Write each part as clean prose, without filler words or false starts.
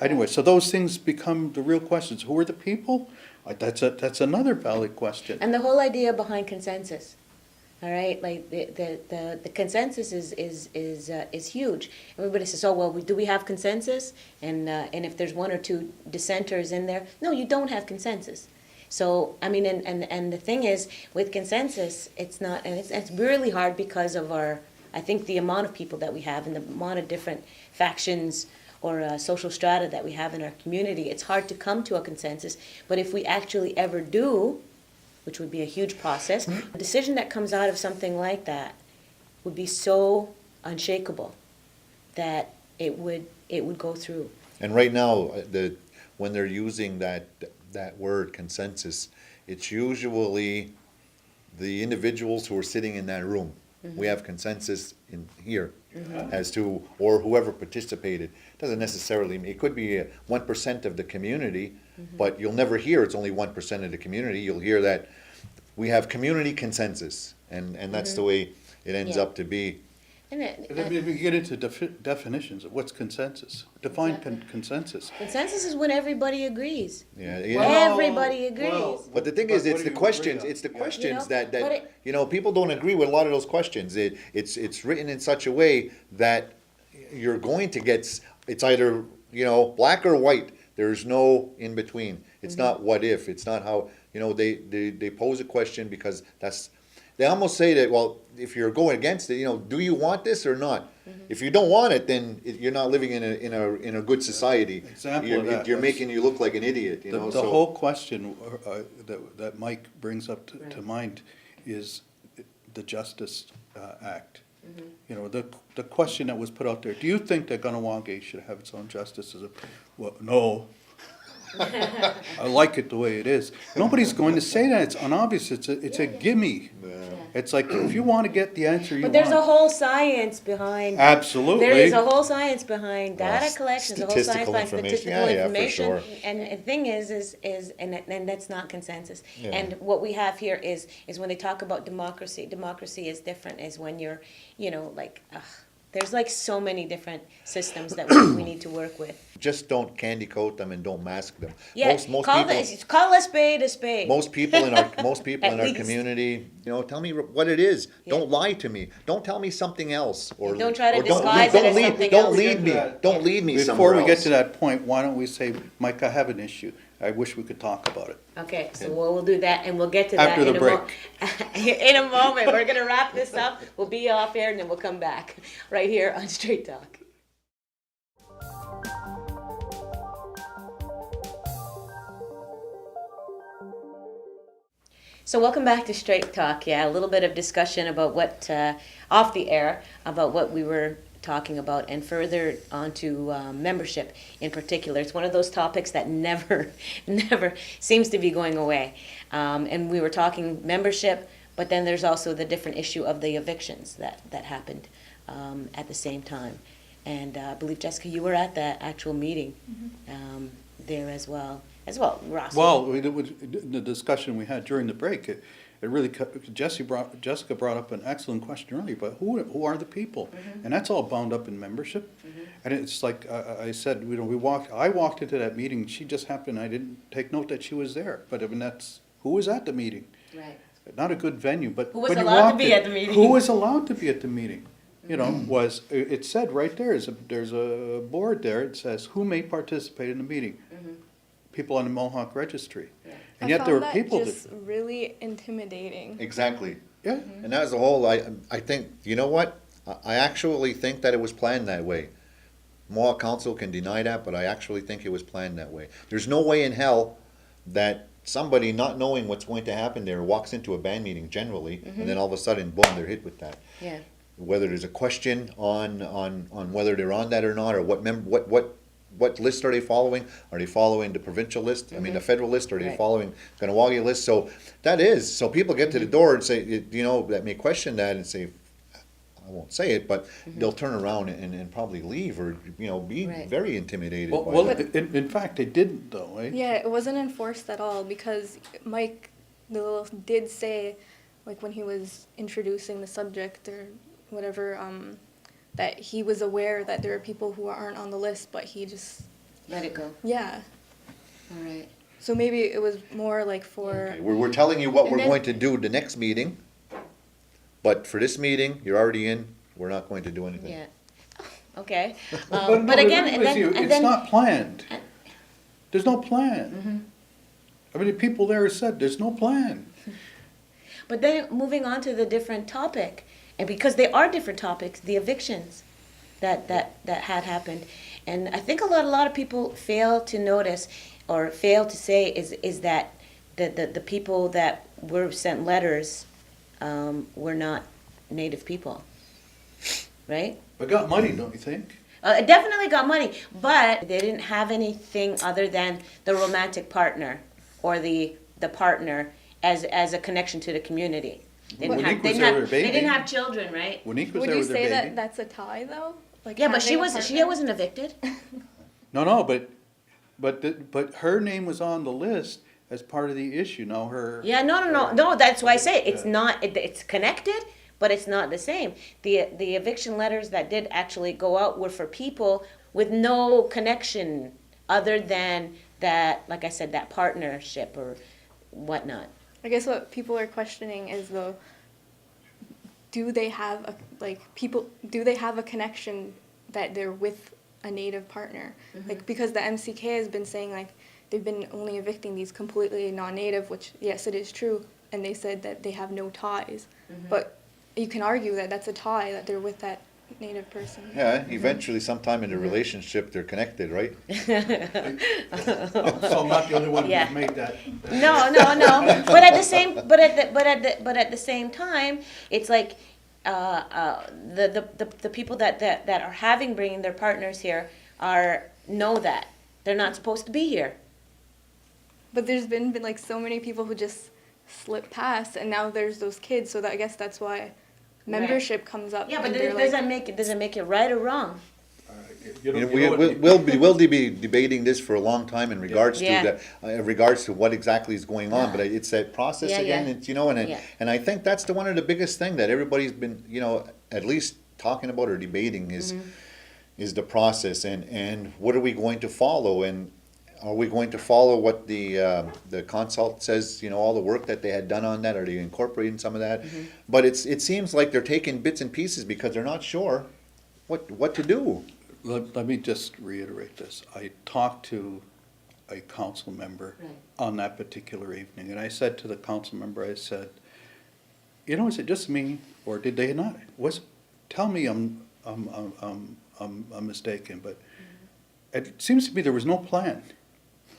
Anyway, so those things become the real questions. Who are the people? That's another valid question. And the whole idea behind consensus, all right, like the consensus is huge. Everybody says, oh, well, do we have consensus? And if there's one or two dissenters in there, no, you don't have consensus. So, I mean, and the thing is, with consensus, it's not, and it's really hard because of I think the amount of people that we have and the amount of different factions or social strata that we have in our community. It's hard to come to a consensus, but if we actually ever do, which would be a huge process, a decision that comes out of something like that would be so unshakable that it would go through. And right now, when they're using that word consensus, it's usually the individuals who are sitting in that room. Mm-hmm. We have consensus in here as to, or whoever participated. Doesn't necessarily mean, it could be 1% of the community, but you'll never hear it's only 1% of the community. You'll hear that we have community consensus, and that's the way it ends up to be. And If we get into definitions of what's consensus, define consensus. Consensus is when everybody agrees. Yeah, Everybody agrees. but the thing is, it's the questions. It's the questions that people don't agree with a lot of those questions. It's written in such a way that you're going to get. It's either black or white. There's no in between. It's not what if. It's not how they pose a question because that's. They almost say that, well, if you're going against it, do you want this or not? If you don't want it, then you're not living in a good society. Example of that. You're making you look like an idiot. The whole question that Mike brings up to mind is the Justice Act. The question that was put out there, do you think that Kahnawake should have its own justice? Well, no. I like it the way it is. Nobody's going to say that. It's unobvious. It's a gimme. Yeah. It's like if you want to get the answer you want. But there's a whole science behind. Absolutely. There is a whole science behind data collection. There's a whole science behind statistical information. For sure. And the thing is and that's not consensus. Yeah. And what we have here is when they talk about democracy. Democracy is different. Is when you're, there's like so many different systems that we need to work with. Just don't candy coat them and don't mask them. Yeah, call a spade a spade. Most people in our least. community, tell me what it is. Yeah. Don't lie to me. Don't tell me something else. Or don't try to disguise it as something else. Don't lead me. Don't lead me somewhere Before we get else. to that point, why don't we say, Mike, I have an issue. I wish we could talk about it. Okay, so we'll do that, and we'll get to that after the break. In a moment. We're going to wrap this up. We'll be off air, and then we'll come back right here on Straight Talk. So welcome back to Straight Talk. Yeah, a little bit of discussion about what, off the air, about what we were talking about, and further onto membership in particular. It's one of those topics that never seems to be going away. And we were talking membership, but then there's also the different issue of the evictions that happened at the same time. And I believe, Jessica, you were at that actual meeting there as well, Ross. Well, the discussion we had during the break, it really, Jessica brought up an excellent question earlier, but who are the people? And that's all bound up in membership. And it's like I said, I walked into that meeting, she just happened, I didn't take note that she was there. But I mean, who was at the meeting? Right. Not a good venue, but who was allowed to be at the meeting? Who was allowed to be at the meeting? It said right there, there's a board there, it says, who may participate in the meeting? People on the Mohawk Registry. Yeah. And yet there were people that just really intimidating. Exactly. Yeah. And as a whole, I think, you know what? I actually think that it was planned that way. Mohawk Council can deny that, but I actually think it was planned that way. There's no way in hell that somebody not knowing what's going to happen there walks into a band meeting generally, and then all of a sudden, boom, they're hit with that. Yeah. Whether there's a question on whether they're on that or not, or what list are they following? Are they following the provincial list? I mean, the federal list? Are they following Kahnawake list? So so people get to the door and say, that may question that and say, I won't say it, but they'll turn around and probably leave or, be very intimidated. Well, in fact, they didn't though, eh? Yeah, it wasn't enforced at all because Mike did say, like when he was introducing the subject or whatever, that he was aware that there are people who aren't on the list, but he just Let it go. Yeah. All right. So maybe it was more like for, Okay, we're telling you what And we're then- going to do the next meeting, but for this meeting, you're already in, we're not going to do anything. Yeah. Okay. no, But again, agree and with then, you, and it's then, not planned. There's no plan. I mean, the people there said, there's no plan. but then moving on to the different topic, and because they are different topics, the evictions that had happened, and I think a lot of people fail to notice or fail to say is that the people that were sent letters were not Native people, right? But got money, don't you think? It definitely got money, but they didn't have anything other than the romantic partner or the partner as a connection to the community. They didn't Monique have, was they didn't there have, with her they baby. didn't have children, right? Monique was would there you with her say baby. that that's a tie though? Like Yeah, but she having a wasn't partner? evicted. No, but her name was on the list as part of the issue, now her. Yeah, no, that's why I say it's Yeah. not, it's connected, but it's not the same. The eviction letters that did actually go out were for people with no connection other than that, like I said, that partnership or whatnot. I guess what people are questioning is though, do they have a connection that they're with a Native partner? Like, because the MCK has been saying like they've been only evicting these completely non-Native, which yes, it is true, and they said that they have no ties, but you can argue that that's a tie, that they're with that Native person. Yeah, eventually sometime in the relationship, they're connected, right? So I'm not the only one Yeah. who's made that. No. But at the same time, it's like the people that are bringing their partners here know that they're not supposed to be here. But there's been like so many people who just slip past, and now there's those kids. So that, I guess that's why membership comes up. Yeah, but and it they're like, doesn't make it right or wrong. You know, We'll be debating this for a long time in regards to Yeah. what exactly is going on, but it's that process Yeah, again, yeah. it's, and Yeah. and I think that's one of the biggest thing that everybody's been, at least talking about or debating is the process and what are we going to follow, and are we going to follow what the consult says, all the work that they had done on that, are they incorporating some of that? But it seems like they're taking bits and pieces because they're not sure what to do. Let me just reiterate this. I talked to a council member Right. on that particular evening, and I said to the council member, I said, is it just me, or did they not? Tell me I'm mistaken, but it seems to me there was no plan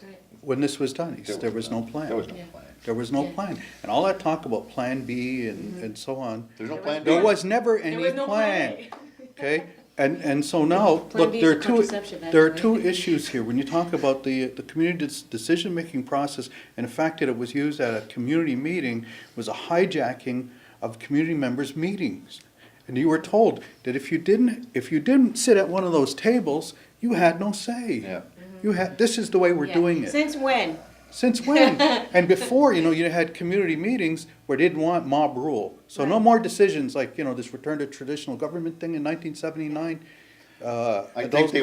Right. when this was done. He said there was no plan. There was no Yeah. plan. There was no Yeah. plan. And all that talk about Plan B and so on, There's no plan. there B. was never There any was no plan, plan. okay? And so now, Plan look, B there is are a two, contraception, there are actually. two issues here. When you talk about the community's decision-making process and the fact that it was used at a community meeting was a hijacking of community members' meetings. And you were told that if you didn't sit at one of those tables, you had no say. Yeah. This is the way we're Yeah. doing it. Since when? Since when? And before, you had community meetings where they didn't want mob rule. So no more decisions like, this return to traditional government thing in 1979. I think they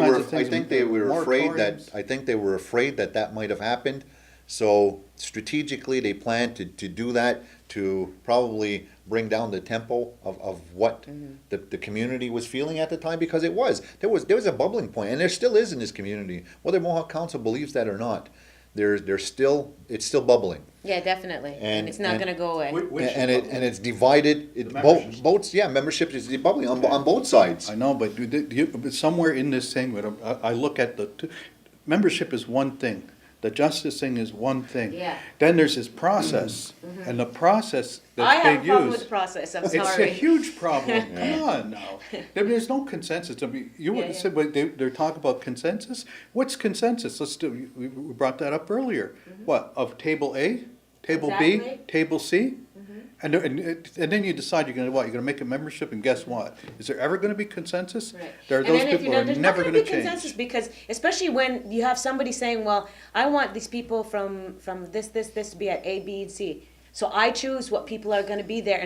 were afraid that that might have happened. So strategically, they planned to do that, to probably bring down the tempo of what the community was feeling at the time, because there was a bubbling point, and there still is in this community, whether Mohawk Council believes that or not. It's still bubbling. Yeah, definitely. And it's not And- going to go away. And it's divided, memberships. membership is bubbling on both sides. I know, but but somewhere in this thing, I look at membership is one thing. The justice thing is one thing. Yeah. Then there's this process, and the process I that's have being a problem with used. the process, I'm It's a sorry. huge problem. Come on now. There's no consensus. I mean, you Yeah, would say, but they're talking about consensus? What's consensus? We brought that up earlier. What, of table A, table B, Exactly. table C? And then you decide you're gonna make a membership, and guess what? Is there ever gonna be consensus? Right. There are And those then if people who are there's never not gonna be consensus, change. because especially when you have somebody saying, well, I want these people from this to be at A, B, and C. So I choose what people are gonna be there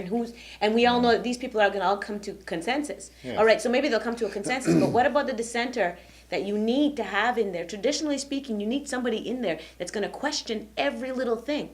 and we all know that these people are gonna all come to consensus. Yeah. All right, so maybe they'll come to a consensus, but what about the dissenter that you need to have in there. Traditionally speaking, you need somebody in there that's gonna question every little thing.